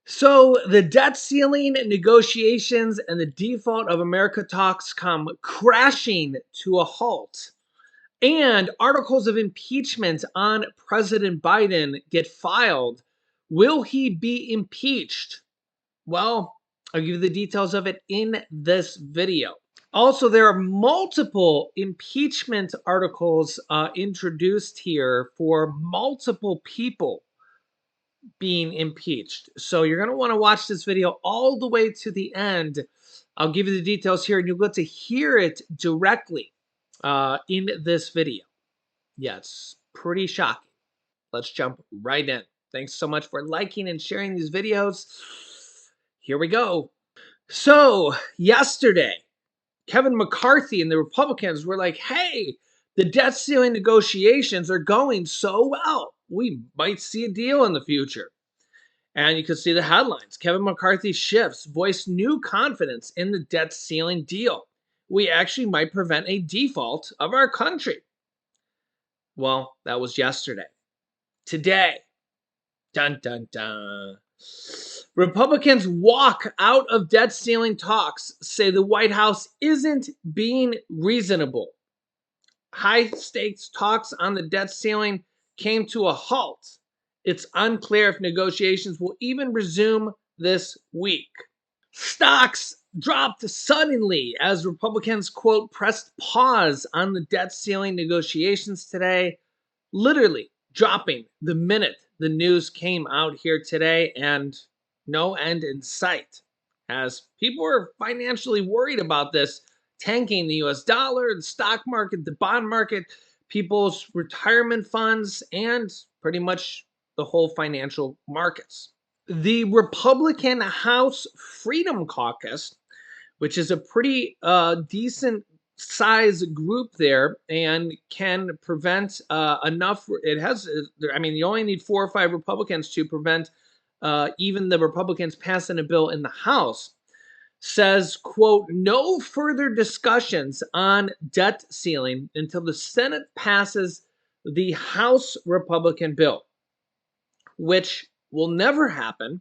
So the debt ceiling negotiations and the default of America talks come crashing to a halt. And articles of impeachment on President Biden get filed. Will he be impeached? Well, I'll give you the details of it in this video. Also, there are multiple impeachment articles introduced here for multiple people being impeached. So you're going to want to watch this video all the way to the end. I'll give you the details here and you'll get to hear it directly in this video. Yeah, it's pretty shocking. Let's jump right in. Thanks so much for liking and sharing these videos. Here we go. So yesterday, Kevin McCarthy and the Republicans were like, hey, the debt ceiling negotiations are going so well. We might see a deal in the future. And you can see the headlines. Kevin McCarthy shifts, voiced new confidence in the debt ceiling deal. We actually might prevent a default of our country. Well, that was yesterday. Today, dun dun dun. Republicans walk out of debt ceiling talks, say the White House isn't being reasonable. High stakes talks on the debt ceiling came to a halt. It's unclear if negotiations will even resume this week. Stocks dropped suddenly as Republicans, quote, pressed pause on the debt ceiling negotiations today, literally dropping the minute the news came out here today, and no end in sight. As people are financially worried about this tanking the US dollar, the stock market, the bond market, people's retirement funds, and pretty much the whole financial markets. The Republican House Freedom Caucus, which is a pretty decent size group there and can prevent enough. It has, I mean, you only need 4 or 5 Republicans to prevent even the Republicans passing a bill in the House. Says, quote, no further discussions on debt ceiling until the Senate passes the House Republican bill, which will never happen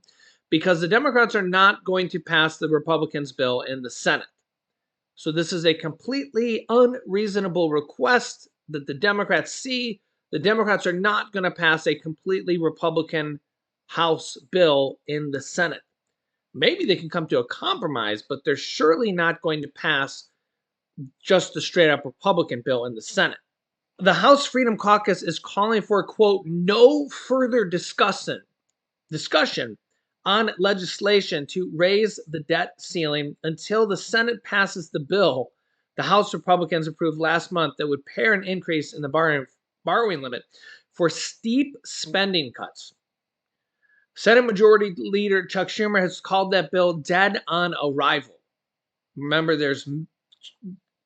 because the Democrats are not going to pass the Republicans' bill in the Senate. So this is a completely unreasonable request that the Democrats see. The Democrats are not going to pass a completely Republican House bill in the Senate. Maybe they can come to a compromise, but they're surely not going to pass just a straight up Republican bill in the Senate. The House Freedom Caucus is calling for, quote, no further discussion on legislation to raise the debt ceiling until the Senate passes the bill the House Republicans approved last month that would pair an increase in the borrowing limit for steep spending cuts. Senate Majority Leader Chuck Schumer has called that bill dead on arrival. Remember, there's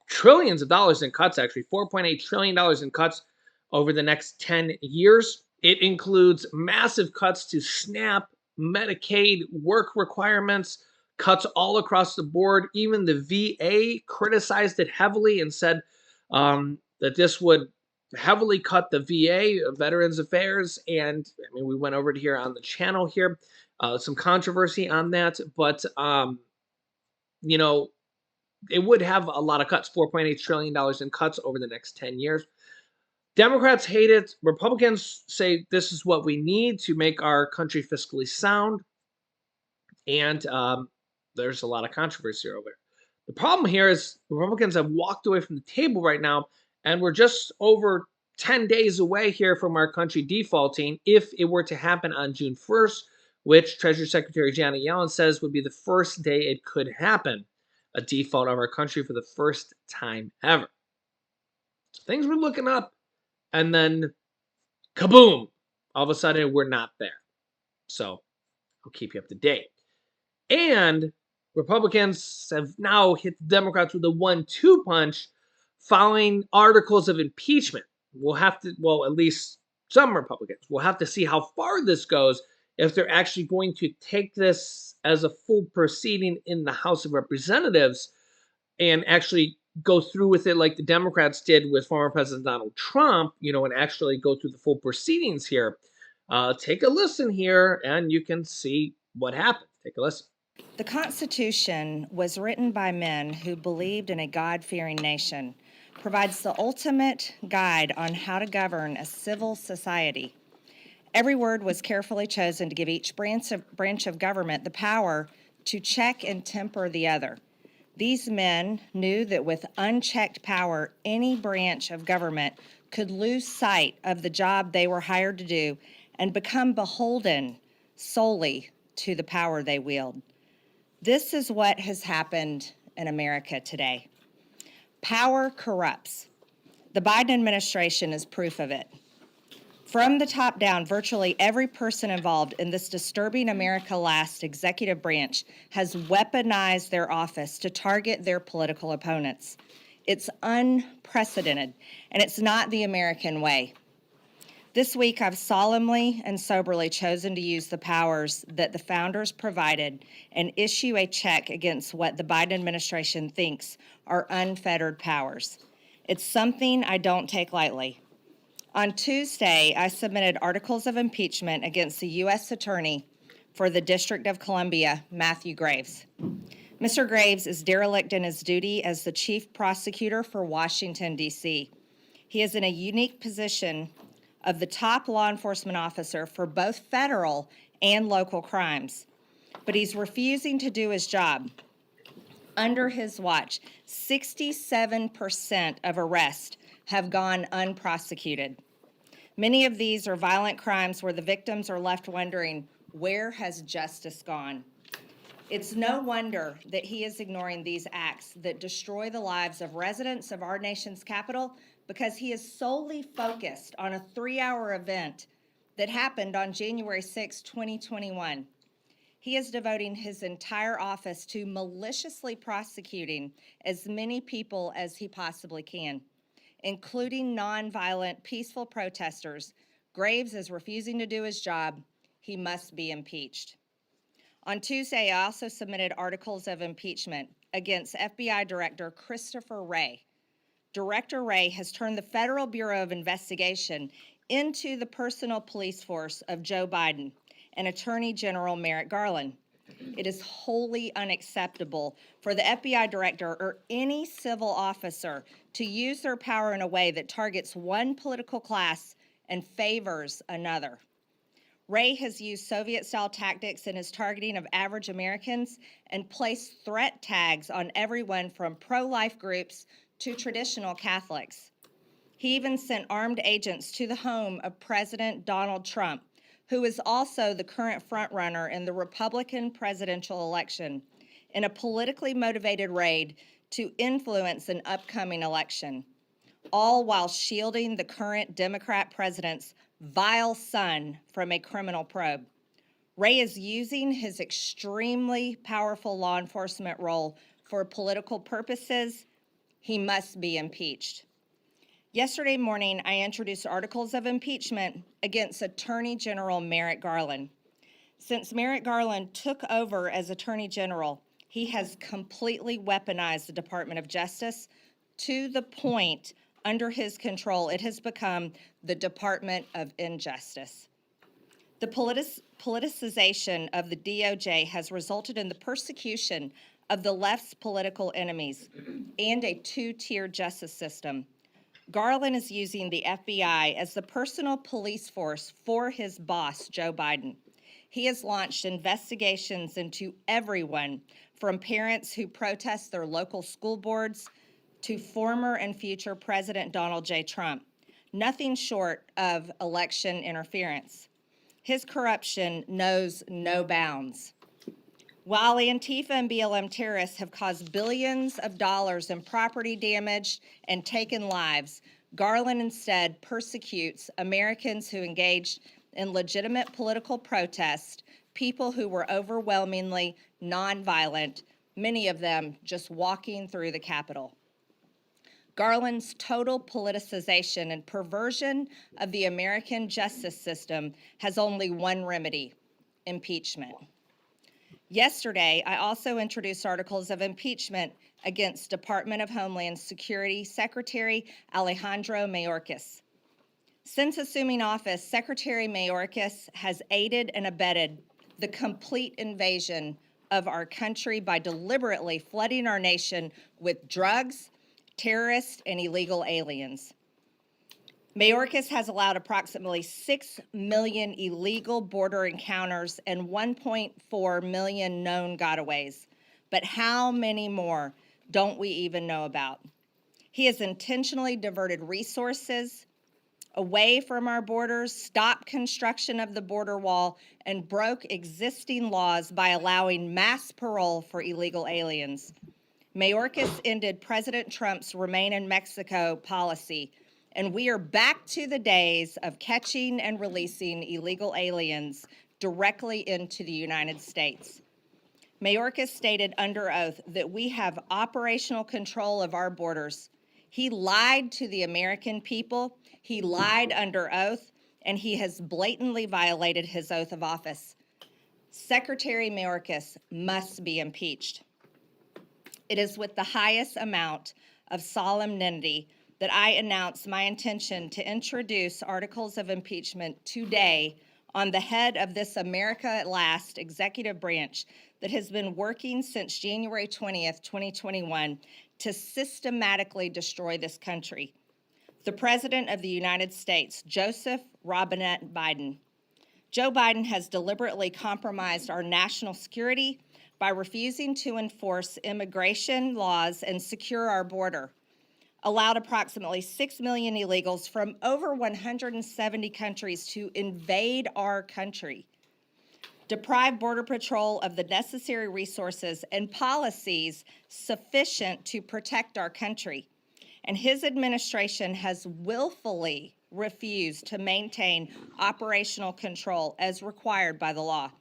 trillions of dollars in cuts, actually, $4.8 trillion in cuts over the next 10 years. It includes massive cuts to SNAP, Medicaid, work requirements, cuts all across the board. Even the VA criticized it heavily and said that this would heavily cut the VA, Veterans Affairs. And I mean, we went over to here on the channel here, some controversy on that. But, you know, it would have a lot of cuts, $4.8 trillion in cuts over the next 10 years. Democrats hate it. Republicans say this is what we need to make our country fiscally sound. And there's a lot of controversy over it. The problem here is Republicans have walked away from the table right now, and we're just over 10 days away here from our country defaulting if it were to happen on June 1st, which Treasury Secretary Janet Yellen says would be the first day it could happen, a default of our country for the first time ever. So things were looking up. And then, kaboom, all of a sudden, we're not there. So I'll keep you up to date. And Republicans have now hit the Democrats with a 1-2 punch following articles of impeachment. We'll have to, well, at least some Republicans, we'll have to see how far this goes if they're actually going to take this as a full proceeding in the House of Representatives and actually go through with it like the Democrats did with former President Donald Trump, you know, and actually go through the full proceedings here. Take a listen here and you can see What happened? Take a listen. The Constitution was written by men who believed in a God fearing nation, provides the ultimate guide on how to govern a civil society. Every word was carefully chosen to give each branch of government the power to check and temper the other. These men knew that with unchecked power, any branch of government could lose sight of the job they were hired to do and become beholden solely to the power they wield. This is what has happened in America today. Power corrupts. The Biden administration is proof of it. From the top down, virtually every person involved in this disturbing America Last executive branch has weaponized their office to target their political opponents. It's unprecedented, and it's not the American way. This week, I've solemnly and soberly chosen to use the powers that the founders provided and issue a check against what the Biden administration thinks are unfettered powers. It's something I don't take lightly. On Tuesday, I submitted articles of impeachment against the U.S. Attorney for the District of Columbia, Matthew Graves. Mr. Graves is derelict in his duty as the chief prosecutor for Washington, D.C. He is in a unique position of the top law enforcement officer for both federal and local crimes, but he's refusing to do his job. Under his watch, 67% of arrests have gone unprosecuted. Many of these are violent crimes where the victims are left wondering, where has justice gone? It's no wonder that he is ignoring these acts that destroy the lives of residents of our nation's capital, because he is solely focused on a 3-hour event that happened on January 6, 2021. He is devoting his entire office to maliciously prosecuting as many people as he possibly can, including nonviolent, peaceful protesters. Graves is refusing to do his job. He must be impeached. On Tuesday, I also submitted articles of impeachment against FBI Director Christopher Wray. Director Wray has turned the Federal Bureau of Investigation into the personal police force of Joe Biden and Attorney General Merrick Garland. It is wholly unacceptable for the FBI director or any civil officer to use their power in a way that targets one political class and favors another. Wray has used Soviet-style tactics in his targeting of average Americans and placed threat tags on everyone from pro-life groups to traditional Catholics. He even sent armed agents to the home of President Donald Trump, who is also the current frontrunner in the Republican presidential election, in a politically motivated raid to influence an upcoming election, all while shielding the current Democrat president's vile son from a criminal probe. Wray is using his extremely powerful law enforcement role for political purposes. He must be impeached. Yesterday morning, I introduced articles of impeachment against Attorney General Merrick Garland. Since Merrick Garland took over as Attorney General, he has completely weaponized the Department of Justice to the point, under his control, it has become the Department of Injustice. The politicization of the DOJ has resulted in the persecution of the left's political enemies and a two-tier justice system. Garland is using the FBI as the personal police force for his boss, Joe Biden. He has launched investigations into everyone from parents who protest their local school boards to former and future President Donald J. Trump, nothing short of election interference. His corruption knows no bounds. While Antifa and BLM terrorists have caused billions of dollars in property damage and taken lives, Garland instead persecutes Americans who engaged in legitimate political protest, people who were overwhelmingly nonviolent, many of them just walking through the Capitol. Garland's total politicization and perversion of the American justice system has only one remedy: impeachment. Yesterday, I also introduced articles of impeachment against Department of Homeland Security Secretary Alejandro Mayorkas. Since assuming office, Secretary Mayorkas has aided and abetted the complete invasion of our country by deliberately flooding our nation with drugs, terrorists, and illegal aliens. Mayorkas has allowed approximately 6 million illegal border encounters and 1.4 million known gotaways. But how many more don't we even know about? He has intentionally diverted resources away from our borders, stopped construction of the border wall, and broke existing laws by allowing mass parole for illegal aliens. Mayorkas ended President Trump's Remain in Mexico policy, and we are back to the days of catching and releasing illegal aliens directly into the United States. Mayorkas stated under oath that we have operational control of our borders. He lied to the American people, he lied under oath, and he has blatantly violated his oath of office. Secretary Mayorkas must be impeached. It is with the highest amount of solemnity that I announce my intention to introduce articles of impeachment today on the head of this America at Last executive branch that has been working since January 20th, 2021 to systematically destroy this country. The President of the United States, Joseph Robinette Biden. Joe Biden has deliberately compromised our national security by refusing to enforce immigration laws and secure our border, allowed approximately 6 million illegals from over 170 countries to invade our country, deprived Border Patrol of the necessary resources and policies sufficient to protect our country. And his administration has willfully refused to maintain operational control as required by the law.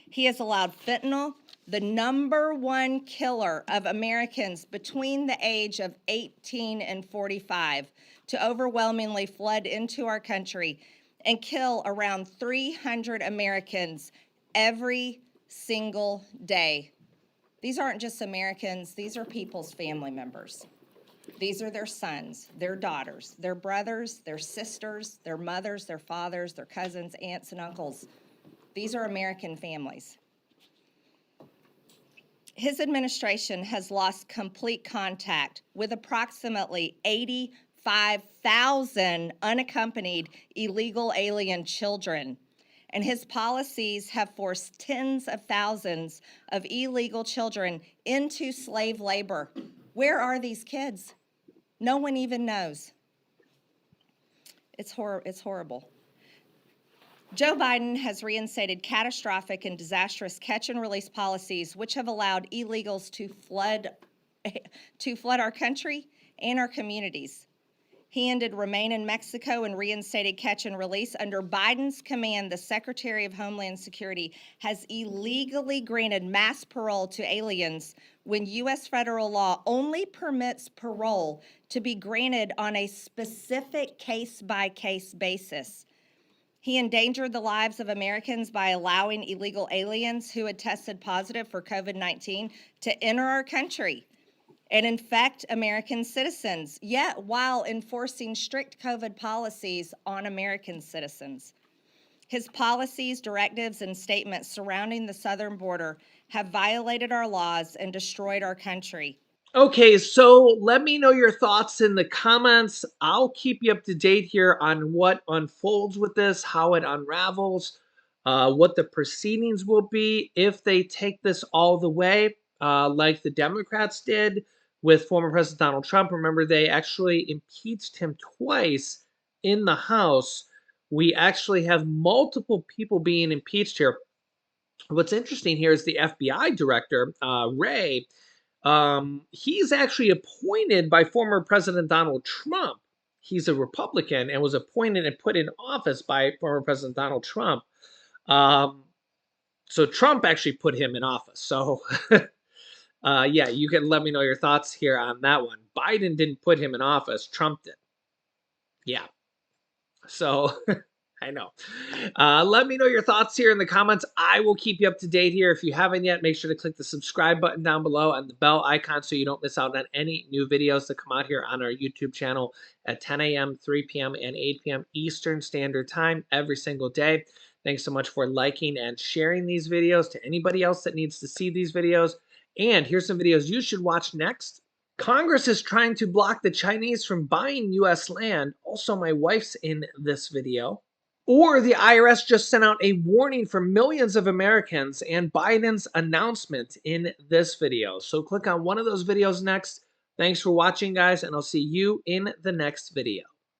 He has allowed fentanyl, the #1 killer of Americans between the age of 18 and 45, to overwhelmingly flood into our country and kill around 300 Americans every single day. These aren't just Americans, these are people's family members. These are their sons, their daughters, their brothers, their sisters, their mothers, their fathers, their cousins, aunts, and uncles. These are American families. His administration has lost complete contact with approximately 85,000 unaccompanied illegal alien children, and his policies have forced tens of thousands of illegal children into slave labor. Where are these kids? No one even knows. It's horrible. Joe Biden has reinstated catastrophic and disastrous catch and release policies which have allowed illegals to flood our country and our communities. He ended Remain in Mexico and reinstated catch and release. Under Biden's command, the Secretary of Homeland Security has illegally granted mass parole to aliens when U.S. federal law only permits parole to be granted on a specific case-by-case basis. He endangered the lives of Americans by allowing illegal aliens who had tested positive for COVID-19 to enter our country and infect American citizens, yet while enforcing strict COVID policies on American citizens. His policies, directives, and statements surrounding the southern border have violated our laws and destroyed our country. Okay, so let me know your thoughts in the comments. I'll keep you up to date here on what unfolds with this, how it unravels, what the proceedings will be if they take this all the way, like the Democrats did with former President Donald Trump. Remember, they actually impeached him twice in the House. We actually have multiple people being impeached here. What's interesting here is the FBI director, Ray. He's actually appointed by former President Donald Trump. He's a Republican and was appointed and put in office by former President Donald Trump. Um, so Trump actually put him in office. So, yeah, you can let me know your thoughts here on that one. Biden didn't put him in office. Trump did. Yeah. So I know. Let me know your thoughts here in the comments. I will keep you up to date here. If you haven't yet, make sure to click the subscribe button down below and the bell icon so you don't miss out on any new videos that come out here on our YouTube channel at 10 a.m., 3 p.m., and 8 p.m. Eastern Standard Time every single day. Thanks so much for liking and sharing these videos to anybody else that needs to see these videos. And here's some videos you should watch next. Congress is trying to block the Chinese from buying US land. Also, my wife's in this video. Or the IRS just sent out a warning for millions of Americans, and Biden's announcement in this video. So click on one of those videos next. Thanks for watching, guys, and I'll see you in the next video.